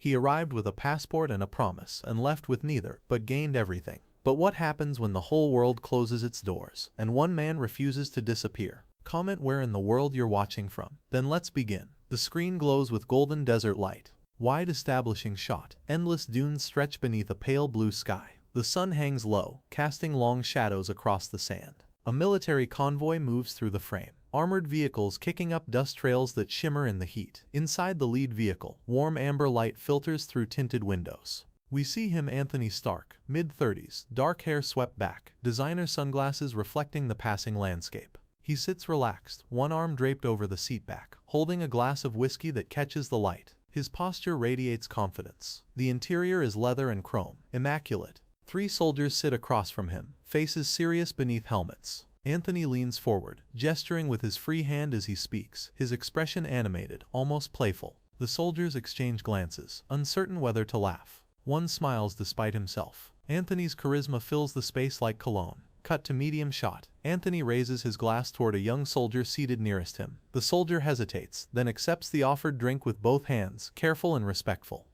He arrived with a passport and a promise and left with neither, but gained everything. But what happens when the whole world closes its doors and one man refuses to disappear? Comment where in the world you're watching from. Then let's begin. The screen glows with golden desert light. Wide establishing shot. Endless dunes stretch beneath a pale blue sky. The sun hangs low, casting long shadows across the sand. A military convoy moves through the frame. Armored vehicles kicking up dust trails that shimmer in the heat. Inside the lead vehicle, warm amber light filters through tinted windows. We see him, Anthony Stark, mid-30s, dark hair swept back, designer sunglasses reflecting the passing landscape. He sits relaxed, one arm draped over the seat back, holding a glass of whiskey that catches the light. His posture radiates confidence. The interior is leather and chrome, immaculate. 3 soldiers sit across from him, faces serious beneath helmets. Anthony leans forward, gesturing with his free hand as he speaks, his expression animated, almost playful. The soldiers exchange glances, uncertain whether to laugh. One smiles despite himself. Anthony's charisma fills the space like cologne. Cut to medium shot. Anthony raises his glass toward a young soldier seated nearest him. The soldier hesitates, then accepts the offered drink with both hands, careful and respectful.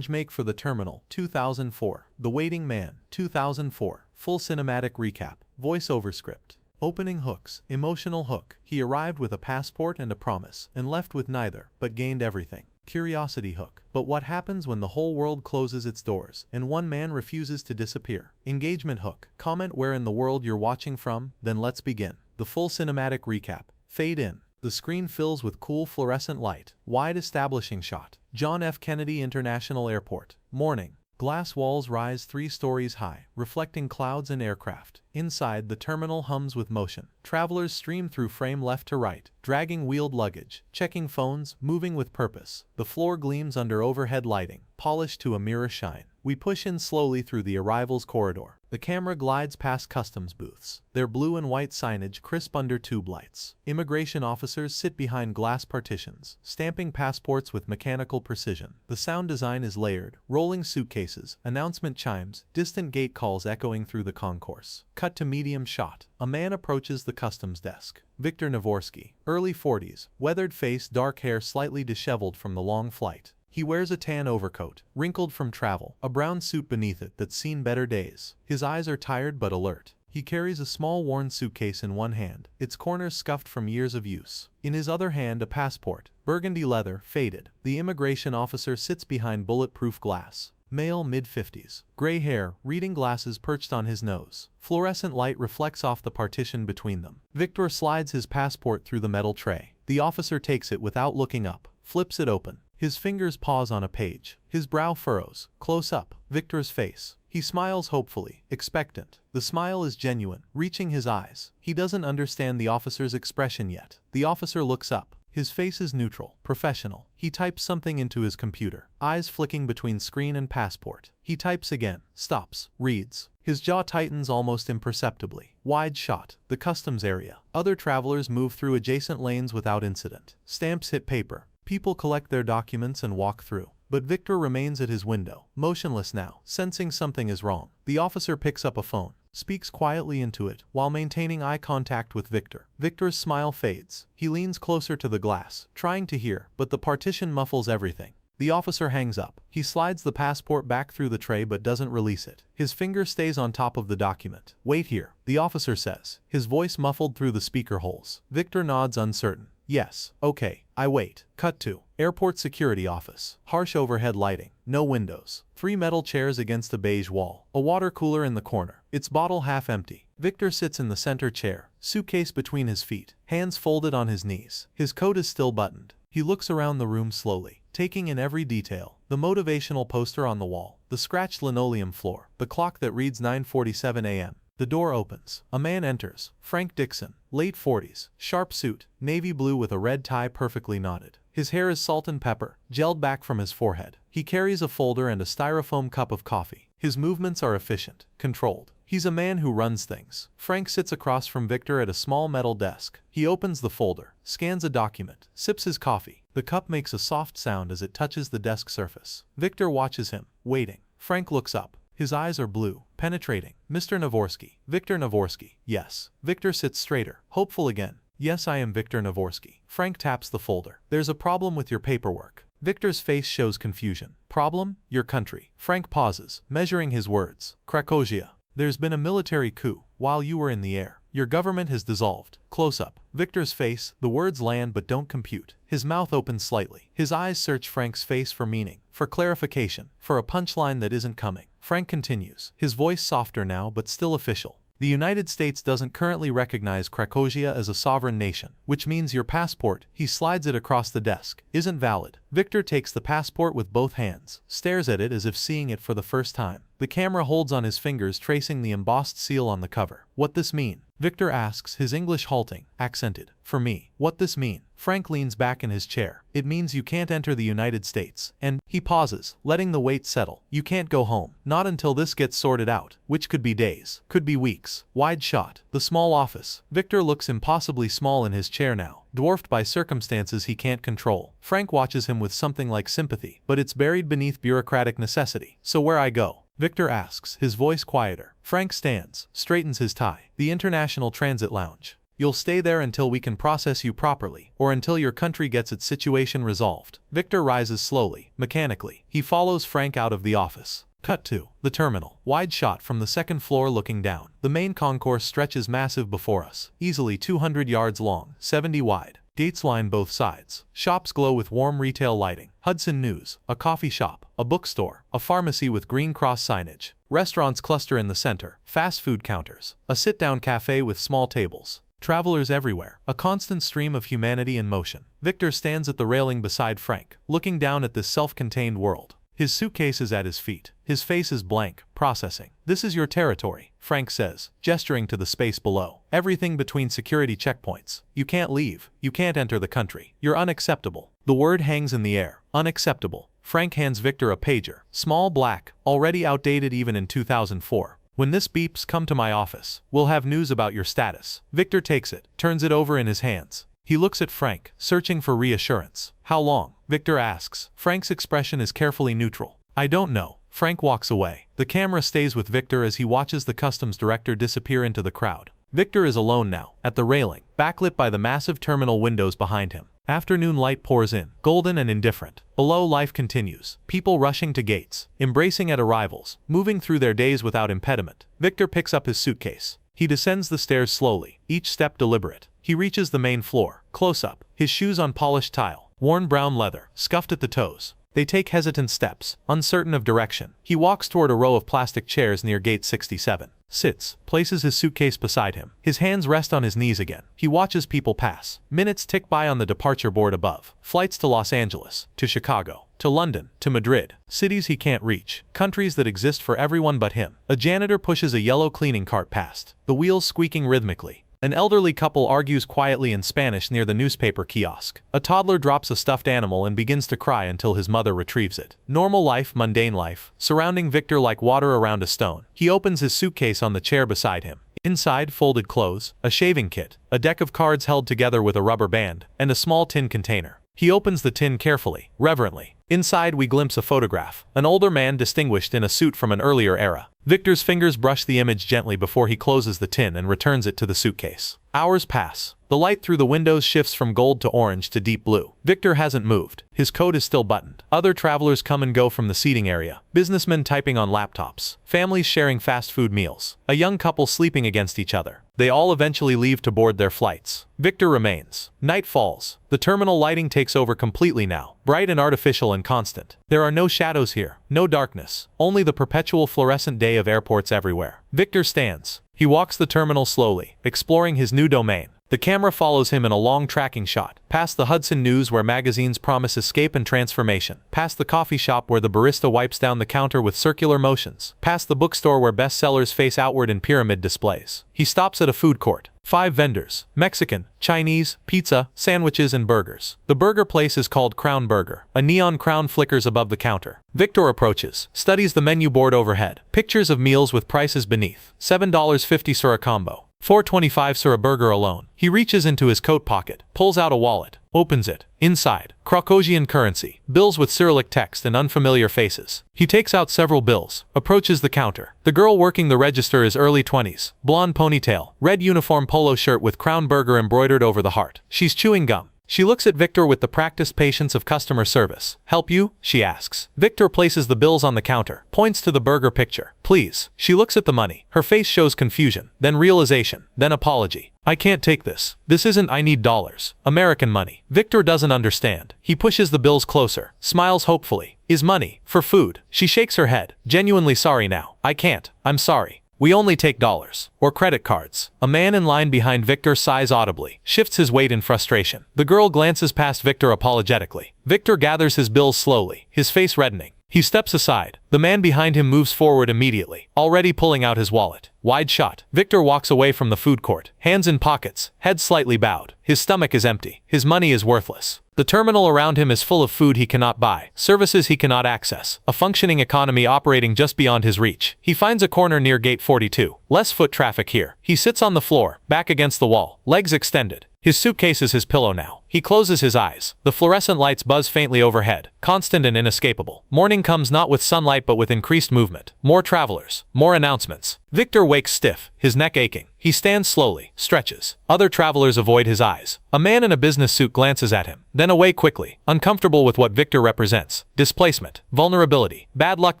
Make for the Terminal, 2004. The Waiting Man, 2004. Full cinematic recap. Voice-over script. Opening hooks. Emotional hook. He arrived with a passport and a promise, and left with neither, but gained everything. Curiosity hook. But what happens when the whole world closes its doors, and one man refuses to disappear? Engagement hook. Comment where in the world you're watching from, then let's begin. The full cinematic recap. Fade in. The screen fills with cool fluorescent light. Wide establishing shot. John F. Kennedy International Airport. Morning. Glass walls rise 3 stories high, reflecting clouds and aircraft. Inside, the terminal hums with motion. Travelers stream through frame left to right, dragging wheeled luggage, checking phones, moving with purpose. The floor gleams under overhead lighting, polished to a mirror shine. We push in slowly through the arrivals corridor. The camera glides past customs booths, their blue and white signage crisp under tube lights. Immigration officers sit behind glass partitions, stamping passports with mechanical precision. The sound design is layered, rolling suitcases, announcement chimes, distant gate calls echoing through the concourse. Cut to medium shot. A man approaches the customs desk. Viktor Navorski, early 40s, weathered face, dark hair slightly disheveled from the long flight. He wears a tan overcoat, wrinkled from travel, a brown suit beneath it that's seen better days. His eyes are tired but alert. He carries a small worn suitcase in one hand, its corners scuffed from years of use. In his other hand, a passport, burgundy leather, faded. The immigration officer sits behind bulletproof glass. Male, mid-50s, gray hair, reading glasses perched on his nose. Fluorescent light reflects off the partition between them. Viktor slides his passport through the metal tray. The officer takes it without looking up, flips it open. His fingers pause on a page. His brow furrows. Close up. Viktor's face. He smiles hopefully, expectant. The smile is genuine, reaching his eyes. He doesn't understand the officer's expression yet. The officer looks up. His face is neutral, professional. He types something into his computer, eyes flicking between screen and passport. He types again, stops, reads. His jaw tightens almost imperceptibly. Wide shot. The customs area. Other travelers move through adjacent lanes without incident. Stamps hit paper. People collect their documents and walk through. But Viktor remains at his window, motionless now, sensing something is wrong. The officer picks up a phone, speaks quietly into it, while maintaining eye contact with Viktor. Viktor's smile fades. He leans closer to the glass, trying to hear, but the partition muffles everything. The officer hangs up. He slides the passport back through the tray but doesn't release it. His finger stays on top of the document. Wait here, the officer says, his voice muffled through the speaker holes. Viktor nods uncertain. Yes, okay, I wait. Cut to airport security office. Harsh overhead lighting. No windows. 3 metal chairs against a beige wall. A water cooler in the corner, its bottle half empty. Viktor sits in the center chair, suitcase between his feet, hands folded on his knees. His coat is still buttoned. He looks around the room slowly, taking in every detail. The motivational poster on the wall, the scratched linoleum floor, the clock that reads 9:47 a.m. The door opens. A man enters. Frank Dixon, late 40s, sharp suit, navy blue with a red tie perfectly knotted. His hair is salt and pepper, gelled back from his forehead. He carries a folder and a styrofoam cup of coffee. His movements are efficient, controlled. He's a man who runs things. Frank sits across from Viktor at a small metal desk. He opens the folder, scans a document, sips his coffee. The cup makes a soft sound as it touches the desk surface. Viktor watches him, waiting. Frank looks up. His eyes are blue, penetrating. Mr. Navorski. Viktor Navorski. Yes. Viktor sits straighter, hopeful again. Yes, I am Viktor Navorski. Frank taps the folder. There's a problem with your paperwork. Viktor's face shows confusion. Problem? Your country. Frank pauses, measuring his words. Krakosia. There's been a military coup while you were in the air. Your government has dissolved. Close up. Viktor's face, the words land but don't compute. His mouth opens slightly. His eyes search Frank's face for meaning, for clarification, for a punchline that isn't coming. Frank continues, his voice softer now but still official. The United States doesn't currently recognize Krakosia as a sovereign nation, which means your passport, he slides it across the desk, isn't valid. Viktor takes the passport with both hands, stares at it as if seeing it for the first time. The camera holds on his fingers, tracing the embossed seal on the cover. What this mean? Viktor asks, his English halting, accented. For me, what this mean? Frank leans back in his chair. It means you can't enter the United States. And, he pauses, letting the weight settle. You can't go home. Not until this gets sorted out, which could be days, could be weeks. Wide shot. The small office. Viktor looks impossibly small in his chair now, dwarfed by circumstances he can't control. Frank watches him with something like sympathy, but it's buried beneath bureaucratic necessity. So where I go? Viktor asks, his voice quieter. Frank stands, straightens his tie. The International Transit Lounge. You'll stay there until we can process you properly, or until your country gets its situation resolved. Viktor rises slowly, mechanically. He follows Frank out of the office. Cut to the terminal. Wide shot from the second floor looking down. The main concourse stretches massive before us, easily 200 yards long, 70 wide. Gates line both sides. Shops glow with warm retail lighting. Hudson News, a coffee shop, a bookstore, a pharmacy with green cross signage. Restaurants cluster in the center, fast food counters, a sit-down cafe with small tables. Travelers everywhere, a constant stream of humanity in motion. Viktor stands at the railing beside Frank, looking down at this self-contained world. His suitcase is at his feet. His face is blank, processing. This is your territory, Frank says, gesturing to the space below. Everything between security checkpoints. You can't leave. You can't enter the country. You're unacceptable. The word hangs in the air. Unacceptable. Frank hands Viktor a pager. Small, black, already outdated even in 2004. When this beeps, come to my office. We'll have news about your status. Viktor takes it, turns it over in his hands. He looks at Frank, searching for reassurance. How long? Viktor asks. Frank's expression is carefully neutral. I don't know. Frank walks away. The camera stays with Viktor as he watches the customs director disappear into the crowd. Viktor is alone now, at the railing, backlit by the massive terminal windows behind him. Afternoon light pours in, golden and indifferent. Below, life continues. People rushing to gates, embracing at arrivals, moving through their days without impediment. Viktor picks up his suitcase. He descends the stairs slowly, each step deliberate. He reaches the main floor, close up, his shoes on polished tile, worn brown leather, scuffed at the toes. They take hesitant steps, uncertain of direction. He walks toward a row of plastic chairs near gate 67. Sits, places his suitcase beside him. His hands rest on his knees again. He watches people pass. Minutes tick by on the departure board above. Flights to Los Angeles, to Chicago, to London, to Madrid. Cities he can't reach. Countries that exist for everyone but him. A janitor pushes a yellow cleaning cart past, the wheels squeaking rhythmically. An elderly couple argues quietly in Spanish near the newspaper kiosk. A toddler drops a stuffed animal and begins to cry until his mother retrieves it. Normal life, mundane life, surrounding Viktor like water around a stone. He opens his suitcase on the chair beside him. Inside, folded clothes, a shaving kit, a deck of cards held together with a rubber band, and a small tin container. He opens the tin carefully, reverently. Inside we glimpse a photograph, an older man distinguished in a suit from an earlier era. Viktor's fingers brush the image gently before he closes the tin and returns it to the suitcase. Hours pass. The light through the windows shifts from gold to orange to deep blue. Viktor hasn't moved. His coat is still buttoned. Other travelers come and go from the seating area. Businessmen typing on laptops. Families sharing fast food meals. A young couple sleeping against each other. They all eventually leave to board their flights. Viktor remains. Night falls. The terminal lighting takes over completely now, bright and artificial and constant. There are no shadows here, no darkness, only the perpetual fluorescent day of airports everywhere. Viktor stands. He walks the terminal slowly, exploring his new domain. The camera follows him in a long tracking shot, past the Hudson News where magazines promise escape and transformation, past the coffee shop where the barista wipes down the counter with circular motions, past the bookstore where bestsellers face outward in pyramid displays. He stops at a food court. 5 vendors, Mexican, Chinese, pizza, sandwiches and burgers. The burger place is called Crown Burger. A neon crown flickers above the counter. Viktor approaches, studies the menu board overhead. Pictures of meals with prices beneath. $7.50 for a combo. $4.25 for a burger alone. He reaches into his coat pocket, pulls out a wallet, opens it. Inside, Caucasian currency, bills with Cyrillic text and unfamiliar faces. He takes out several bills, approaches the counter. The girl working the register is early 20s, blonde ponytail, red uniform polo shirt with Crown Burger embroidered over the heart. She's chewing gum. She looks at Viktor with the practiced patience of customer service. "Help you?" she asks. Viktor places the bills on the counter, points to the burger picture. "Please." She looks at the money. Her face shows confusion, then realization, then apology. "I can't take this. This isn't I need dollars. American money." Viktor doesn't understand. He pushes the bills closer, smiles hopefully. "Is money for food?" She shakes her head. "Genuinely sorry now. I can't. I'm sorry. We only take dollars. Or credit cards." A man in line behind Viktor sighs audibly, shifts his weight in frustration. The girl glances past Viktor apologetically. Viktor gathers his bills slowly, his face reddening. He steps aside. The man behind him moves forward immediately, already pulling out his wallet. Wide shot. Viktor walks away from the food court, hands in pockets, head slightly bowed. His stomach is empty. His money is worthless. The terminal around him is full of food he cannot buy, services he cannot access, a functioning economy operating just beyond his reach. He finds a corner near gate 42. Less foot traffic here. He sits on the floor, back against the wall, legs extended. His suitcase is his pillow now. He closes his eyes. The fluorescent lights buzz faintly overhead, constant and inescapable. Morning comes not with sunlight but with increased movement. More travelers. More announcements. Viktor wakes stiff, his neck aching. He stands slowly, stretches. Other travelers avoid his eyes. A man in a business suit glances at him, then away quickly, uncomfortable with what Viktor represents. Displacement, vulnerability, bad luck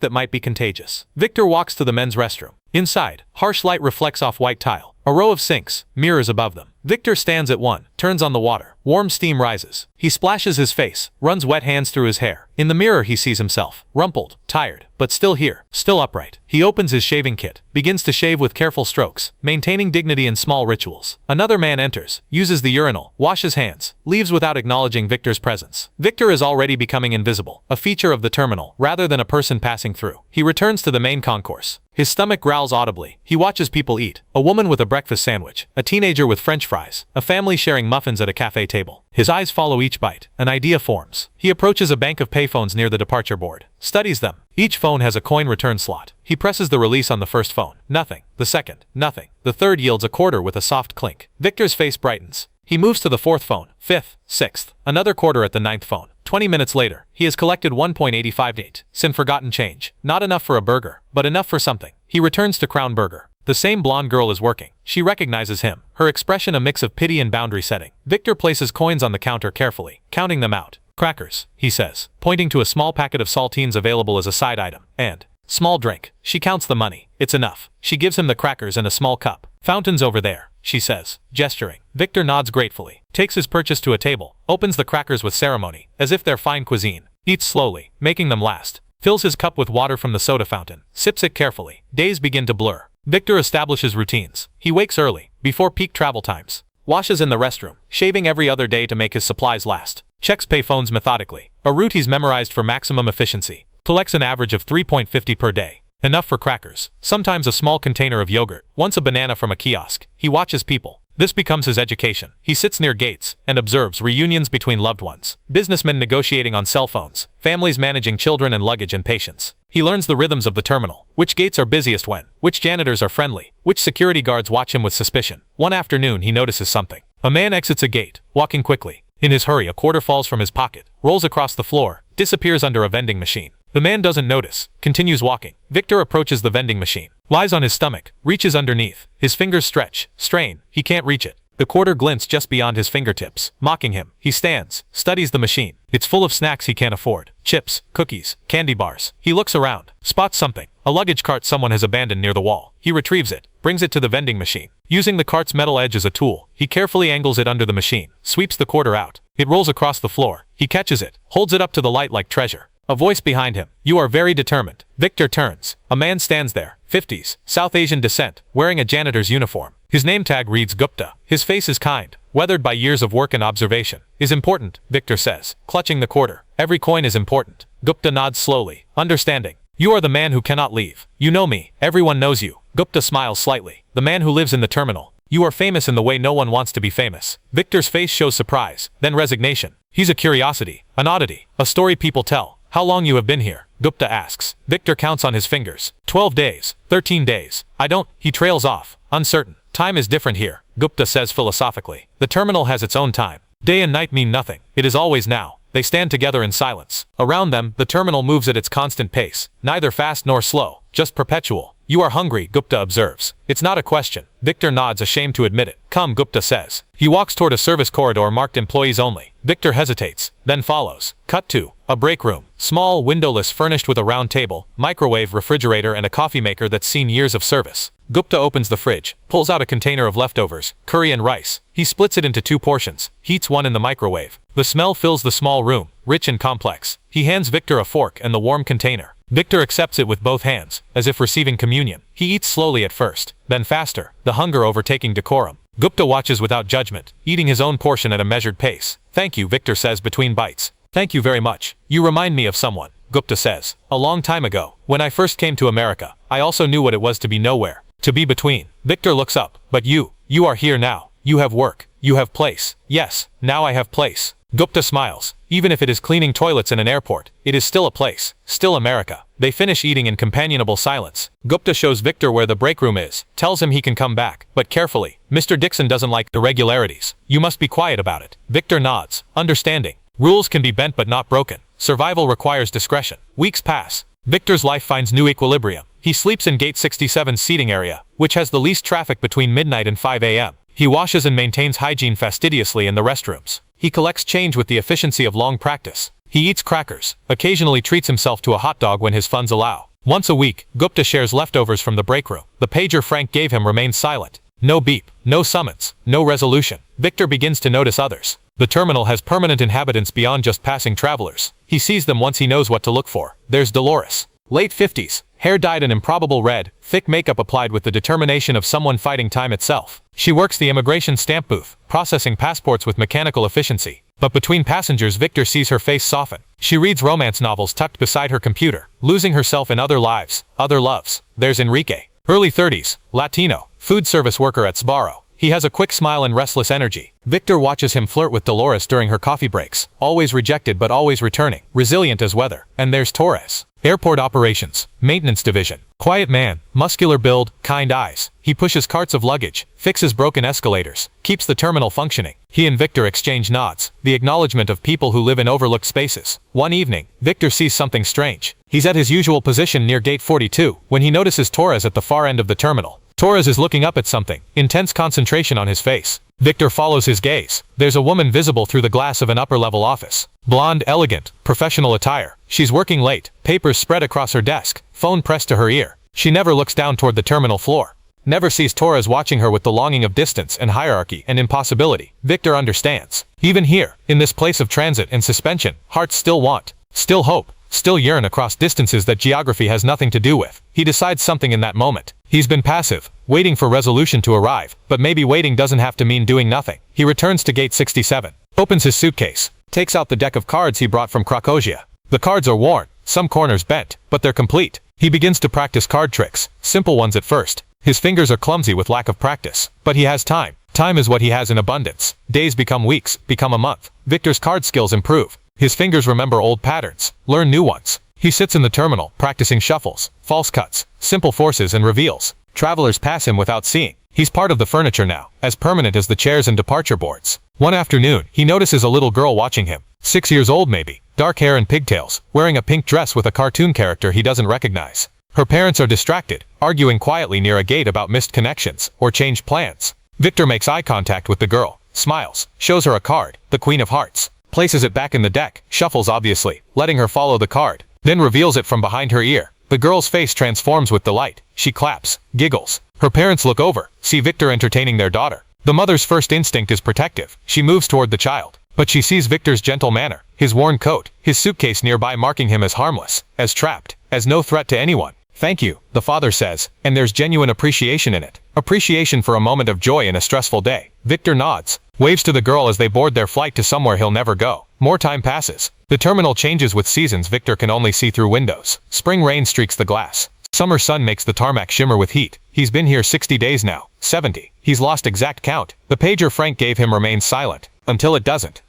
that might be contagious. Viktor walks to the men's restroom. Inside, harsh light reflects off white tile. A row of sinks, mirrors above them. Viktor stands at one, turns on the water. Warm steam rises. He splashes his face, runs wet hands through his hair. In the mirror he sees himself, rumpled, tired, but still here, still upright. He opens his shaving kit, begins to shave with careful strokes, maintaining dignity in small rituals. Another man enters, uses the urinal, washes hands, leaves without acknowledging Viktor's presence. Viktor is already becoming invisible, a feature of the terminal, rather than a person passing through. He returns to the main concourse. His stomach growls audibly. He watches people eat. A woman with a breakfast sandwich, a teenager with French fries, a family sharing muffins at a cafe table. His eyes follow each bite. An idea forms. He approaches a bank of payphones near the departure board. Studies them. Each phone has a coin return slot. He presses the release on the first phone. Nothing. The second. Nothing. The third yields a quarter with a soft clink. Viktor's face brightens. He moves to the fourth phone, fifth, sixth, another quarter at the ninth phone. 20 minutes later, he has collected 1.858 cents forgotten change. Not enough for a burger, but enough for something. He returns to Crown Burger. The same blonde girl is working. She recognizes him, her expression a mix of pity and boundary setting. Viktor places coins on the counter carefully, counting them out. "Crackers," he says, pointing to a small packet of saltines available as a side item, and small drink. She counts the money. It's enough. She gives him the crackers and a small cup. "Fountains over there," she says, gesturing. Viktor nods gratefully, takes his purchase to a table, opens the crackers with ceremony, as if they're fine cuisine, eats slowly, making them last, fills his cup with water from the soda fountain, sips it carefully. Days begin to blur. Viktor establishes routines. He wakes early, before peak travel times, washes in the restroom, shaving every other day to make his supplies last, checks payphones methodically, a route he's memorized for maximum efficiency, collects an average of 3.50 per day. Enough for crackers, sometimes a small container of yogurt, once a banana from a kiosk. He watches people. This becomes his education. He sits near gates and observes reunions between loved ones, businessmen negotiating on cell phones, families managing children and luggage and patience. He learns the rhythms of the terminal, which gates are busiest when, which janitors are friendly, which security guards watch him with suspicion. One afternoon he notices something. A man exits a gate, walking quickly. In his hurry, a quarter falls from his pocket, rolls across the floor, disappears under a vending machine. The man doesn't notice, continues walking. Viktor approaches the vending machine, lies on his stomach, reaches underneath. His fingers stretch, strain. He can't reach it. The quarter glints just beyond his fingertips, mocking him. He stands, studies the machine. It's full of snacks he can't afford. Chips, cookies, candy bars. He looks around, spots something. A luggage cart someone has abandoned near the wall. He retrieves it, brings it to the vending machine. Using the cart's metal edge as a tool, he carefully angles it under the machine, sweeps the quarter out. It rolls across the floor. He catches it, holds it up to the light like treasure. A voice behind him. "You are very determined." Viktor turns. A man stands there, 50s, South Asian descent, wearing a janitor's uniform. His name tag reads Gupta. His face is kind, weathered by years of work and observation. "Is important," Viktor says, clutching the quarter. "Every coin is important." Gupta nods slowly, understanding. "You are the man who cannot leave. You know me. Everyone knows you." Gupta smiles slightly. "The man who lives in the terminal. You are famous in the way no one wants to be famous." Viktor's face shows surprise, then resignation. He's a curiosity, an oddity, a story people tell. "How long you have been here?" Gupta asks. Viktor counts on his fingers. 12 days, 13 days. "I don't," he trails off, uncertain. "Time is different here," Gupta says philosophically. "The terminal has its own time. Day and night mean nothing. It is always now." They stand together in silence. Around them, the terminal moves at its constant pace, neither fast nor slow, just perpetual. You are hungry, Gupta observes. It's not a question. Viktor nods, ashamed to admit it. Come, Gupta says. He walks toward a service corridor marked employees only. Viktor hesitates, then follows. Cut to a break room. Small, windowless, furnished with a round table, microwave, refrigerator, and a coffee maker that's seen years of service. Gupta opens the fridge, pulls out a container of leftovers, curry and rice. He splits it into 2 portions, heats one in the microwave. The smell fills the small room, rich and complex. He hands Viktor a fork and the warm container. Viktor accepts it with both hands, as if receiving communion. He eats slowly at first, then faster, the hunger overtaking decorum. Gupta watches without judgment, eating his own portion at a measured pace. Thank you, Viktor says between bites. Thank you very much. You remind me of someone, Gupta says. A long time ago, when I first came to America, I also knew what it was to be nowhere, to be between. Viktor looks up. But you are here now. You have work. You have place. Yes, now I have place. Gupta smiles. Even if it is cleaning toilets in an airport, it is still a place, still America. They finish eating in companionable silence. Gupta shows Viktor where the break room is, tells him he can come back, but carefully. Mr. Dixon doesn't like irregularities. You must be quiet about it. Viktor nods, understanding. Rules can be bent but not broken. Survival requires discretion. Weeks pass. Viktor's life finds new equilibrium. He sleeps in Gate 67's seating area, which has the least traffic between midnight and 5 a.m. He washes and maintains hygiene fastidiously in the restrooms. He collects change with the efficiency of long practice. He eats crackers, occasionally treats himself to a hot dog when his funds allow. Once a week, Gupta shares leftovers from the break room. The pager Frank gave him remains silent. No beep, no summons, no resolution. Viktor begins to notice others. The terminal has permanent inhabitants beyond just passing travelers. He sees them once he knows what to look for. There's Dolores. Late 50s, hair dyed an improbable red, thick makeup applied with the determination of someone fighting time itself. She works the immigration stamp booth, processing passports with mechanical efficiency. But between passengers, Viktor sees her face soften. She reads romance novels tucked beside her computer, losing herself in other lives, other loves. There's Enrique. Early 30s, Latino, food service worker at Sbarro. He has a quick smile and restless energy. Viktor watches him flirt with Dolores during her coffee breaks, always rejected but always returning, resilient as weather. And there's Torres. Airport operations, maintenance division. Quiet man, muscular build, kind eyes. He pushes carts of luggage, fixes broken escalators, keeps the terminal functioning. He and Viktor exchange nods, the acknowledgement of people who live in overlooked spaces. One evening, Viktor sees something strange. He's at his usual position near Gate 42, when he notices Torres at the far end of the terminal. Torres is looking up at something, intense concentration on his face. Viktor follows his gaze. There's a woman visible through the glass of an upper-level office. Blonde, elegant, professional attire. She's working late, papers spread across her desk, phone pressed to her ear. She never looks down toward the terminal floor. Never sees Torres watching her with the longing of distance and hierarchy and impossibility. Viktor understands. Even here, in this place of transit and suspension, hearts still want, still hope, still yearn across distances that geography has nothing to do with. He decides something in that moment. He's been passive, waiting for resolution to arrive, but maybe waiting doesn't have to mean doing nothing. He returns to Gate 67, opens his suitcase, takes out the deck of cards he brought from Krakosia. The cards are worn, some corners bent, but they're complete. He begins to practice card tricks, simple ones at first. His fingers are clumsy with lack of practice, but he has time. Time is what he has in abundance. Days become weeks, become a month. Viktor's card skills improve. His fingers remember old patterns, learn new ones. He sits in the terminal, practicing shuffles, false cuts, simple forces and reveals. Travelers pass him without seeing. He's part of the furniture now, as permanent as the chairs and departure boards. One afternoon, he notices a little girl watching him. 6 years old maybe, dark hair and pigtails, wearing a pink dress with a cartoon character he doesn't recognize. Her parents are distracted, arguing quietly near a gate about missed connections or changed plans. Viktor makes eye contact with the girl, smiles, shows her a card, the Queen of Hearts, places it back in the deck, shuffles obviously, letting her follow the card, then reveals it from behind her ear. The girl's face transforms with delight. She claps, giggles. Her parents look over, see Viktor entertaining their daughter. The mother's first instinct is protective. She moves toward the child. But she sees Viktor's gentle manner, his worn coat, his suitcase nearby marking him as harmless, as trapped, as no threat to anyone. Thank you, the father says, and there's genuine appreciation in it. Appreciation for a moment of joy in a stressful day. Viktor nods, waves to the girl as they board their flight to somewhere he'll never go. More time passes. The terminal changes with seasons Viktor can only see through windows. Spring rain streaks the glass. Summer sun makes the tarmac shimmer with heat. He's been here 60 days now. 70. He's lost exact count. The pager Frank gave him remains silent. Until it doesn't.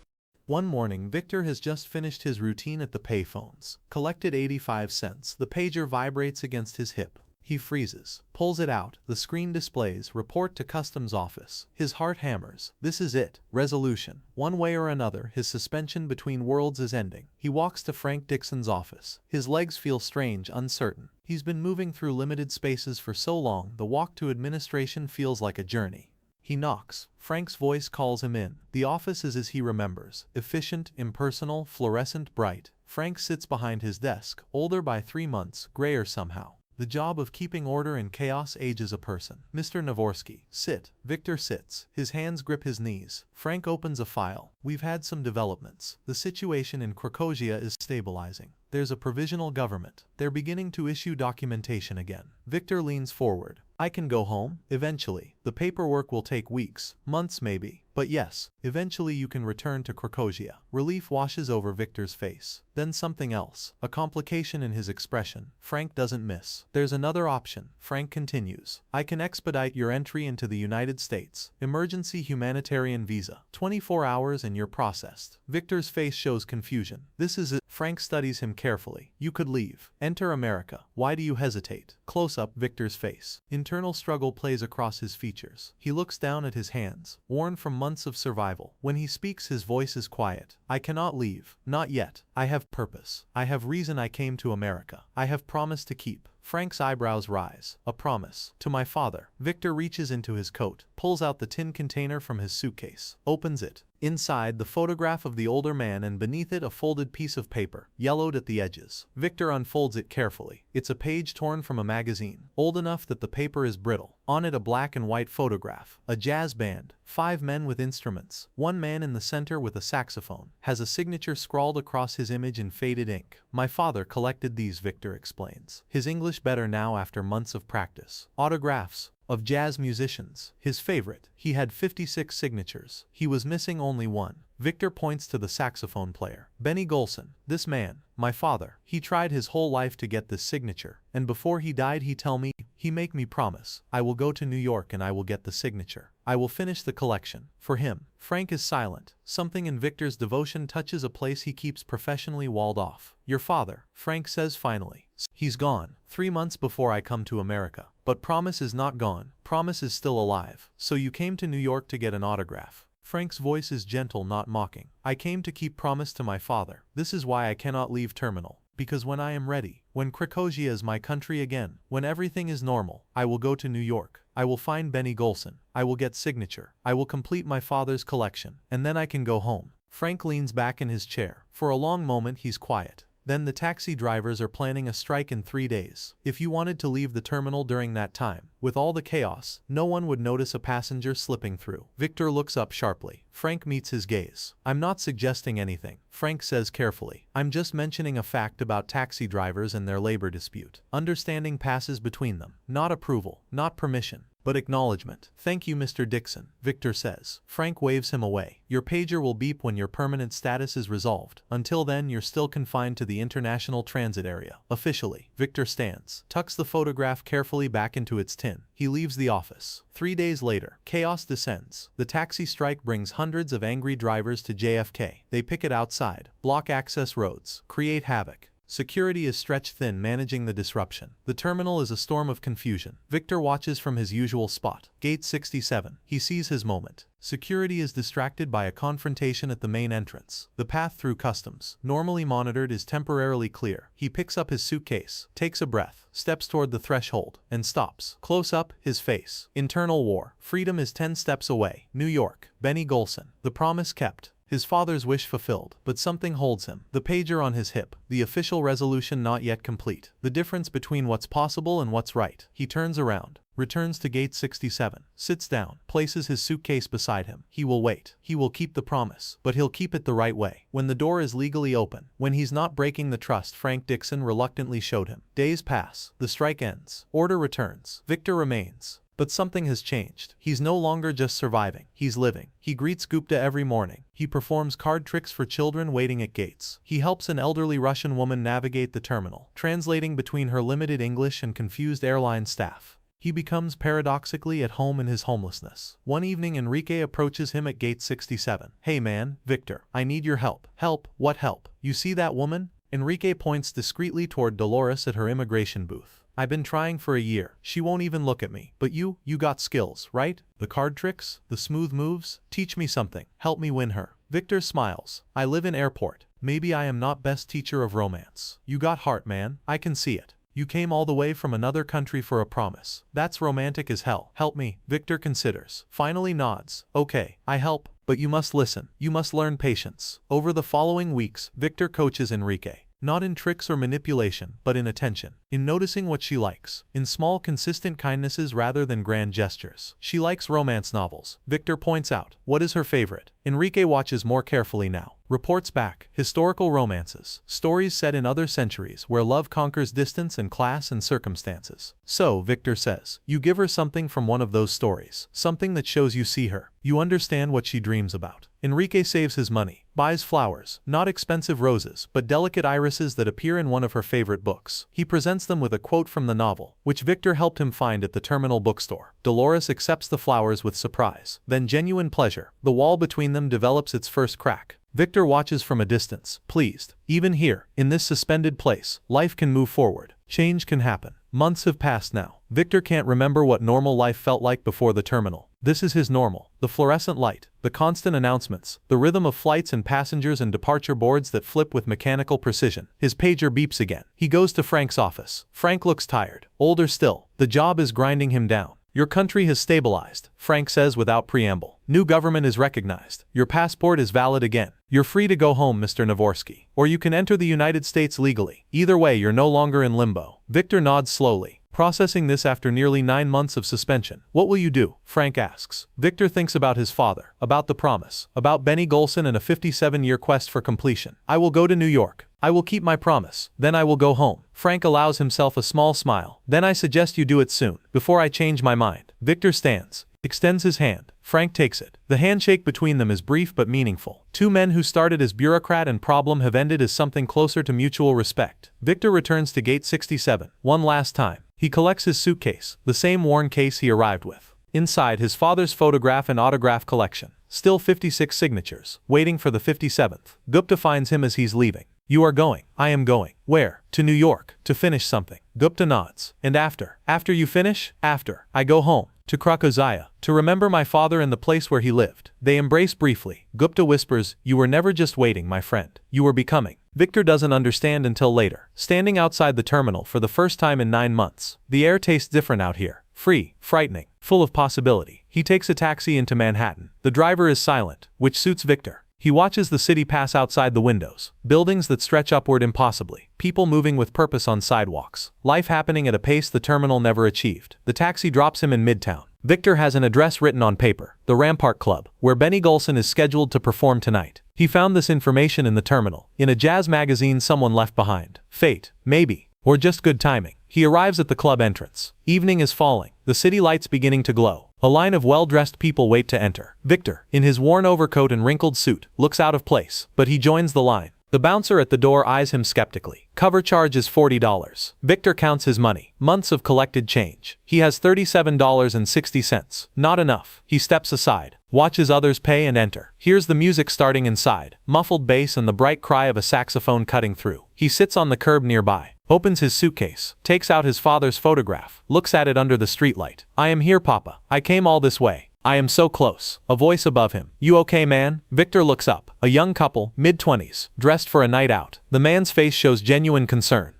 One morning, Viktor has just finished his routine at the payphones. Collected 85 cents. The pager vibrates against his hip. He freezes, pulls it out, the screen displays, report to customs office. His heart hammers. This is it. Resolution. One way or another, his suspension between worlds is ending. He walks to Frank Dixon's office. His legs feel strange, uncertain. He's been moving through limited spaces for so long, the walk to administration feels like a journey. He knocks. Frank's voice calls him in. The office is as he remembers. Efficient, impersonal, fluorescent, bright. Frank sits behind his desk, older by 3 months, grayer somehow. The job of keeping order in chaos ages a person. Mr. Navorski, sit. Viktor sits. His hands grip his knees. Frank opens a file. We've had some developments. The situation in Krakosia is stabilizing. There's a provisional government. They're beginning to issue documentation again. Viktor leans forward. I can go home? Eventually. The paperwork will take weeks, months maybe. But yes, eventually you can return to Krakosia. Relief washes over Viktor's face. Then something else. A complication in his expression. Frank doesn't miss. There's another option. Frank continues. I can expedite your entry into the United States. Emergency humanitarian visa. 24 hours and you're processed. Viktor's face shows confusion. This is it. Frank studies him carefully. You could leave. Enter America. Why do you hesitate? Close up Viktor's face. Internal struggle plays across his features. He looks down at his hands, worn from months of survival. When he speaks, his voice is quiet. I cannot leave. Not yet. I have purpose. I have reason I came to America. I have promise to keep. Frank's eyebrows rise. A promise. To my father. Viktor reaches into his coat, pulls out the tin container from his suitcase, opens it. Inside, the photograph of the older man and beneath it a folded piece of paper, yellowed at the edges. Viktor unfolds it carefully. It's a page torn from a magazine, old enough that the paper is brittle. On it a black and white photograph. A jazz band. 5 men with instruments. One man in the center with a saxophone. Has a signature scrawled across his image in faded ink. My father collected these, Viktor explains. His English better now after months of practice. Autographs of jazz musicians. His favorite. He had 56 signatures. He was missing only one. Viktor points to the saxophone player. Benny Golson. This man, my father, he tried his whole life to get this signature, and before he died he make me promise, I will go to New York and I will get the signature. I will finish the collection. For him. Frank is silent. Something in Viktor's devotion touches a place he keeps professionally walled off. Your father, Frank says finally. He's gone. 3 months before I come to America. But Promise is not gone. Promise is still alive. So you came to New York to get an autograph. Frank's voice is gentle, not mocking. I came to keep promise to my father. This is why I cannot leave terminal. Because when I am ready, when Krakosia is my country again, when everything is normal, I will go to New York. I will find Benny Golson. I will get signature. I will complete my father's collection. And then I can go home. Frank leans back in his chair. For a long moment he's quiet. Then the taxi drivers are planning a strike in 3 days. If you wanted to leave the terminal during that time, with all the chaos, no one would notice a passenger slipping through. Viktor looks up sharply. Frank meets his gaze. I'm not suggesting anything, Frank says carefully. I'm just mentioning a fact about taxi drivers and their labor dispute. Understanding passes between them. Not approval, not permission, but acknowledgement. Thank you, Mr. Dixon, Viktor says. Frank waves him away. Your pager will beep when your permanent status is resolved. Until then, you're still confined to the international transit area. Officially. Viktor stands, tucks the photograph carefully back into its tin. He leaves the office. 3 days later, chaos descends. The taxi strike brings hundreds of angry drivers to JFK. They picket outside, block access roads, create havoc. Security is stretched thin, managing the disruption. The terminal is a storm of confusion. Viktor watches from his usual spot, gate 67. He sees his moment. Security is distracted by a confrontation at the main entrance. The path through customs, normally monitored, is temporarily clear. He picks up his suitcase, takes a breath, steps toward the threshold, and stops. Close up, his face. Internal war. Freedom is 10 steps away. New York. Benny Golson. The promise kept. His father's wish fulfilled, but something holds him. The pager on his hip. The official resolution not yet complete. The difference between what's possible and what's right. He turns around, returns to gate 67, sits down, places his suitcase beside him. He will wait. He will keep the promise, but he'll keep it the right way. When the door is legally open, when he's not breaking the trust Frank Dixon reluctantly showed him. Days pass. The strike ends. Order returns. Viktor remains. But something has changed. He's no longer just surviving. He's living. He greets Gupta every morning. He performs card tricks for children waiting at gates. He helps an elderly Russian woman navigate the terminal, translating between her limited English and confused airline staff. He becomes paradoxically at home in his homelessness. One evening Enrique approaches him at gate 67. Hey man, Viktor, I need your help. Help? What help? You see that woman? Enrique points discreetly toward Dolores at her immigration booth. I've been trying for a year. She won't even look at me. But you got skills, right? The card tricks? The smooth moves? Teach me something. Help me win her. Viktor smiles. I live in airport. Maybe I am not best teacher of romance. You got heart, man. I can see it. You came all the way from another country for a promise. That's romantic as hell. Help me. Viktor considers. Finally nods. Okay, I help. But you must listen. You must learn patience. Over the following weeks, Viktor coaches Enrique. Not in tricks or manipulation, but in attention. In noticing what she likes. In small, consistent kindnesses rather than grand gestures. She likes romance novels. Viktor points out. What is her favorite? Enrique watches more carefully now. Reports back. Historical romances. Stories set in other centuries where love conquers distance and class and circumstances. So, Viktor says, you give her something from one of those stories. Something that shows you see her. You understand what she dreams about. Enrique saves his money. Buys flowers. Not expensive roses, but delicate irises that appear in one of her favorite books. He presents them with a quote from the novel, which Viktor helped him find at the terminal bookstore. Dolores accepts the flowers with surprise. Then genuine pleasure. The wall between them develops its first crack. Viktor watches from a distance, pleased. Even here, in this suspended place, life can move forward. Change can happen. Months have passed now. Viktor can't remember what normal life felt like before the terminal. This is his normal. The fluorescent light, the constant announcements, the rhythm of flights and passengers and departure boards that flip with mechanical precision. His pager beeps again. He goes to Frank's office. Frank looks tired. Older still. The job is grinding him down. Your country has stabilized, Frank says without preamble. New government is recognized. Your passport is valid again. You're free to go home, Mr. Navorski. Or you can enter the United States legally. Either way, you're no longer in limbo. Viktor nods slowly, processing this after nearly 9 months of suspension. What will you do? Frank asks. Viktor thinks about his father, about the promise, about Benny Golson and a 57-year quest for completion. I will go to New York. I will keep my promise. Then I will go home. Frank allows himself a small smile. Then I suggest you do it soon, before I change my mind. Viktor stands, extends his hand. Frank takes it. The handshake between them is brief but meaningful. Two men who started as bureaucrat and problem have ended as something closer to mutual respect. Viktor returns to gate 67, one last time. He collects his suitcase, the same worn case he arrived with. Inside, his father's photograph and autograph collection. Still 56 signatures, waiting for the 57th. Gupta finds him as he's leaving. You are going. I am going. Where? To New York. To finish something. Gupta nods. And after? After you finish? After. I go home. To Krakozaya. To remember my father and the place where he lived. They embrace briefly. Gupta whispers, you were never just waiting, my friend. You were becoming. Viktor doesn't understand until later. Standing outside the terminal for the first time in 9 months. The air tastes different out here. Free, frightening, full of possibility. He takes a taxi into Manhattan. The driver is silent, which suits Viktor. He watches the city pass outside the windows. Buildings that stretch upward impossibly. People moving with purpose on sidewalks. Life happening at a pace the terminal never achieved. The taxi drops him in Midtown. Viktor has an address written on paper. The Rampart Club, where Benny Golson is scheduled to perform tonight. He found this information in the terminal. In a jazz magazine someone left behind. Fate, maybe. Or just good timing. He arrives at the club entrance. Evening is falling. The city lights beginning to glow. A line of well-dressed people wait to enter. Viktor, in his worn overcoat and wrinkled suit, looks out of place, but he joins the line. The bouncer at the door eyes him skeptically. Cover charge is $40. Viktor counts his money. Months of collected change. He has $37.60. Not enough. He steps aside, watches others pay and enter. Hears the music starting inside. Muffled bass and the bright cry of a saxophone cutting through. He sits on the curb nearby. Opens his suitcase, takes out his father's photograph, looks at it under the streetlight. I am here, Papa. I came all this way. I am so close. A voice above him. You okay, man? Viktor looks up. A young couple, mid-20s, dressed for a night out. The man's face shows genuine concern.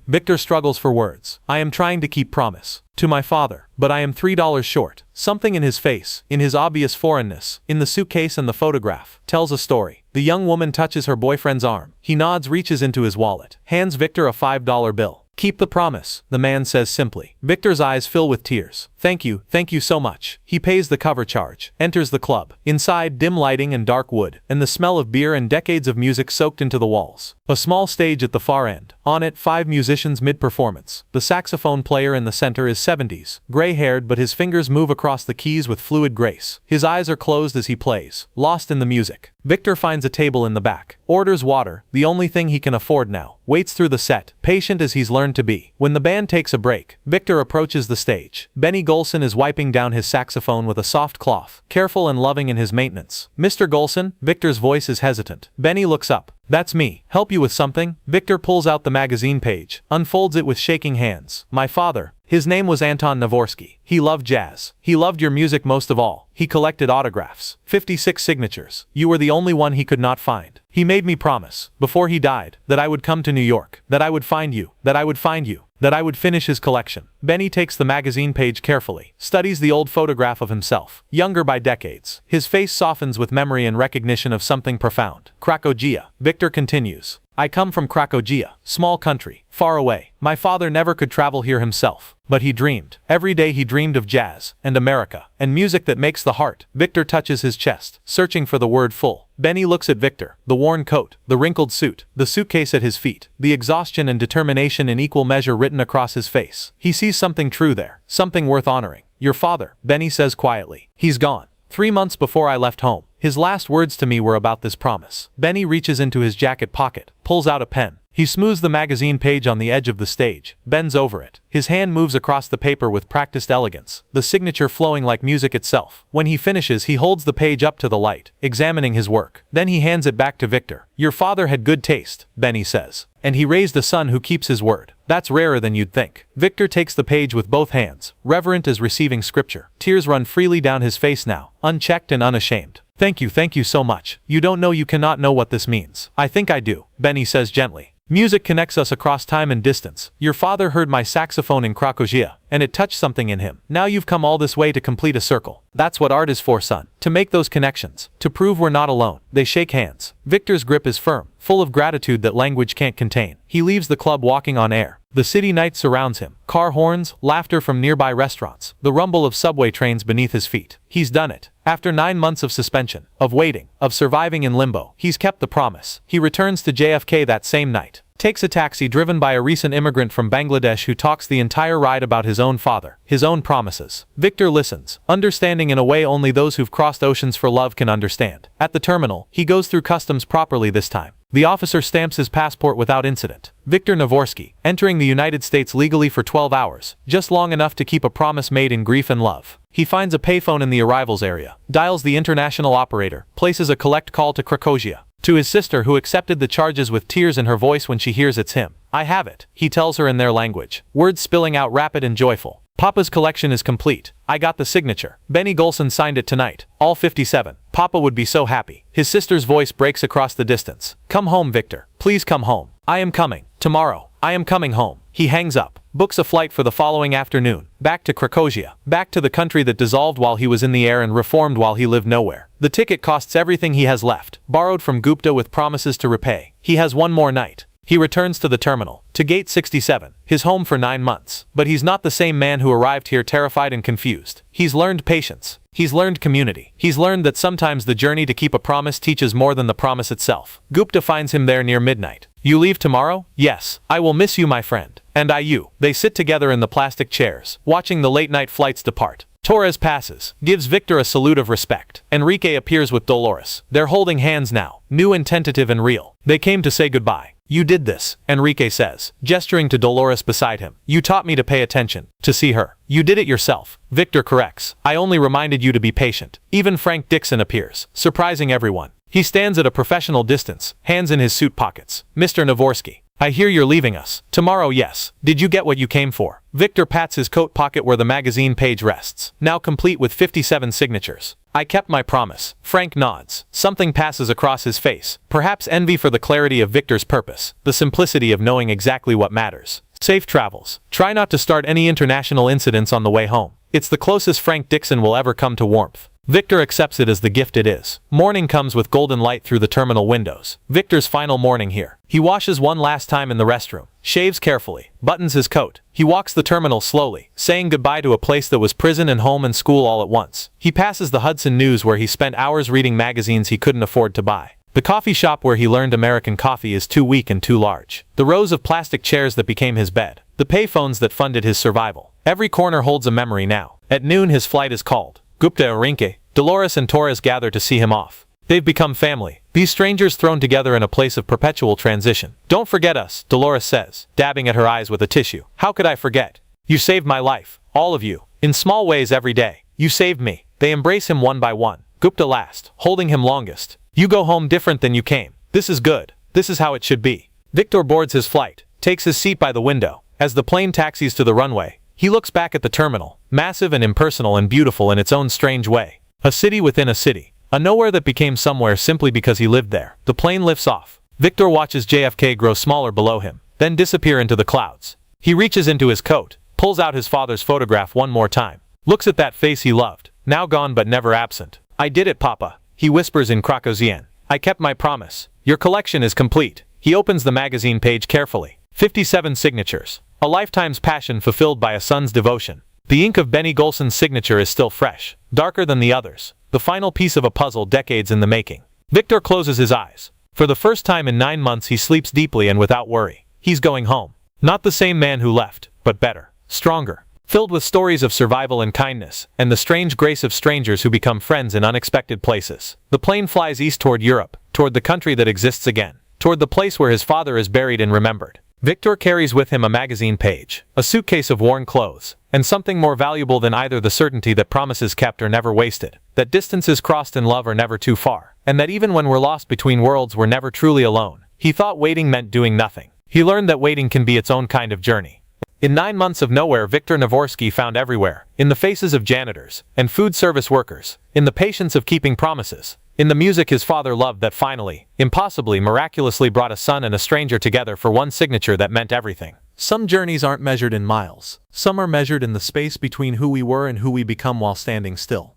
Viktor struggles for words. I am trying to keep promise. To my father. But I am $3 short. Something in his face, in his obvious foreignness, in the suitcase and the photograph, tells a story. The young woman touches her boyfriend's arm. He nods, reaches into his wallet, hands Viktor a $5 bill. Keep the promise, the man says simply. Viktor's eyes fill with tears. Thank you so much. He pays the cover charge, enters the club. Inside, dim lighting and dark wood, and the smell of beer and decades of music soaked into the walls. A small stage at the far end. On it, 5 musicians mid-performance. The saxophone player in the center is 70s, gray-haired, but his fingers move across the keys with fluid grace. His eyes are closed as he plays, lost in the music. Viktor finds a table in the back, orders water, the only thing he can afford now, waits through the set, patient as he's learned to be. When the band takes a break, Viktor approaches the stage. Benny Golson is wiping down his saxophone with a soft cloth, careful and loving in his maintenance. Mr. Golson, Victor's voice is hesitant. Benny looks up. That's me. Help you with something? Victor pulls out the magazine page, unfolds it with shaking hands. My father. His name was Anton Navorski. He loved jazz. He loved your music most of all. He collected autographs. 56 signatures. You were the only one he could not find. He made me promise, before he died, that I would come to New York, that I would find you, that I would find you, that I would finish his collection. Benny takes the magazine page carefully, studies the old photograph of himself, younger by decades. His face softens with memory and recognition of something profound. Cracovia. Victor continues. I come from Cracovia, small country, far away. My father never could travel here himself, but he dreamed. Every day he dreamed of jazz, and America, and music that makes the heart. Victor touches his chest, searching for the word full. Benny looks at Victor, the worn coat, the wrinkled suit, the suitcase at his feet, the exhaustion and determination in equal measure written across his face. He sees something true there, something worth honoring. Your father, Benny says quietly. He's gone. 3 months before I left home. His last words to me were about this promise. Benny reaches into his jacket pocket, pulls out a pen. He smooths the magazine page on the edge of the stage, bends over it. His hand moves across the paper with practiced elegance, the signature flowing like music itself. When he finishes, he holds the page up to the light, examining his work. Then he hands it back to Victor. Your father had good taste, Benny says. And he raised a son who keeps his word. That's rarer than you'd think. Victor takes the page with both hands, reverent as receiving scripture. Tears run freely down his face now, unchecked and unashamed. Thank you so much. You don't know, you cannot know what this means. I think I do, Benny says gently. Music connects us across time and distance. Your father heard my saxophone in Cracovia, and it touched something in him. Now you've come all this way to complete a circle. That's what art is for, son. To make those connections. To prove we're not alone. They shake hands. Victor's grip is firm, full of gratitude that language can't contain. He leaves the club walking on air. The city night surrounds him. Car horns, laughter from nearby restaurants, the rumble of subway trains beneath his feet. He's done it. After 9 months of suspension, of waiting, of surviving in limbo, he's kept the promise. He returns to JFK that same night. Takes a taxi driven by a recent immigrant from Bangladesh who talks the entire ride about his own father, his own promises. Victor listens, understanding in a way only those who've crossed oceans for love can understand. At the terminal, he goes through customs properly this time. The officer stamps his passport without incident. Viktor Navorski, entering the United States legally for 12 hours, just long enough to keep a promise made in grief and love. He finds a payphone in the arrivals area, dials the international operator, places a collect call to Cracovia. To his sister, who accepted the charges with tears in her voice when she hears it's him. I have it, he tells her in their language, words spilling out rapid and joyful. Papa's collection is complete. I got the signature. Benny Golson signed it tonight. All 57. Papa would be so happy. His sister's voice breaks across the distance. Come home, Victor. Please come home. I am coming. Tomorrow. I am coming home. He hangs up. Books a flight for the following afternoon. Back to Cracovia. Back to the country that dissolved while he was in the air and reformed while he lived nowhere. The ticket costs everything he has left. Borrowed from Gupta with promises to repay. He has one more night. He returns to the terminal, to gate 67, his home for 9 months. But he's not the same man who arrived here terrified and confused. He's learned patience. He's learned community. He's learned that sometimes the journey to keep a promise teaches more than the promise itself. Gupta finds him there near midnight. You leave tomorrow? Yes. I will miss you, my friend. And I you. They sit together in the plastic chairs, watching the late-night flights depart. Torres passes, gives Victor a salute of respect. Enrique appears with Dolores. They're holding hands now, new and tentative and real. They came to say goodbye. You did this, Enrique says, gesturing to Dolores beside him. You taught me to pay attention, to see her. You did it yourself. Victor corrects. I only reminded you to be patient. Even Frank Dixon appears, surprising everyone. He stands at a professional distance, hands in his suit pockets. Mr. Navorski. I hear you're leaving us. Tomorrow, yes. Did you get what you came for? Victor pats his coat pocket where the magazine page rests, now complete with 57 signatures. I kept my promise. Frank nods. Something passes across his face. Perhaps envy for the clarity of Victor's purpose, the simplicity of knowing exactly what matters. Safe travels. Try not to start any international incidents on the way home. It's the closest Frank Dixon will ever come to warmth. Victor accepts it as the gift it is. Morning comes with golden light through the terminal windows. Victor's final morning here. He washes one last time in the restroom, shaves carefully, buttons his coat. He walks the terminal slowly, saying goodbye to a place that was prison and home and school all at once. He passes the Hudson News where he spent hours reading magazines he couldn't afford to buy. The coffee shop where he learned American coffee is too weak and too large. The rows of plastic chairs that became his bed. The payphones that funded his survival. Every corner holds a memory now. At noon his flight is called. Gupta Enrique, Dolores and Torres gather to see him off. They've become family. These strangers thrown together in a place of perpetual transition. Don't forget us, Dolores says, dabbing at her eyes with a tissue. How could I forget? You saved my life, all of you, in small ways every day. You saved me. They embrace him one by one. Gupta last, holding him longest. You go home different than you came. This is good. This is how it should be. Viktor boards his flight, takes his seat by the window. As the plane taxis to the runway, he looks back at the terminal, massive and impersonal and beautiful in its own strange way. A city within a city. A nowhere that became somewhere simply because he lived there. The plane lifts off. Viktor watches JFK grow smaller below him, then disappear into the clouds. He reaches into his coat, pulls out his father's photograph one more time. Looks at that face he loved, now gone but never absent. I did it, Papa, he whispers in Caucasian. I kept my promise. Your collection is complete. He opens the magazine page carefully. 57 signatures. A lifetime's passion fulfilled by a son's devotion. The ink of Benny Golson's signature is still fresh, darker than the others. The final piece of a puzzle decades in the making. Viktor closes his eyes. For the first time in 9 months he sleeps deeply and without worry. He's going home. Not the same man who left, but better, stronger, filled with stories of survival and kindness, and the strange grace of strangers who become friends in unexpected places. The plane flies east toward Europe, toward the country that exists again, toward the place where his father is buried and remembered. Viktor carries with him a magazine page, a suitcase of worn clothes, and something more valuable than either: the certainty that promises kept are never wasted, that distances crossed in love are never too far, and that even when we're lost between worlds we're never truly alone. He thought waiting meant doing nothing. He learned that waiting can be its own kind of journey. In 9 months of nowhere, Viktor Navorski found everywhere, in the faces of janitors and food service workers, in the patience of keeping promises, in the music his father loved that finally, impossibly, miraculously brought a son and a stranger together for one signature that meant everything. Some journeys aren't measured in miles. Some are measured in the space between who we were and who we become while standing still.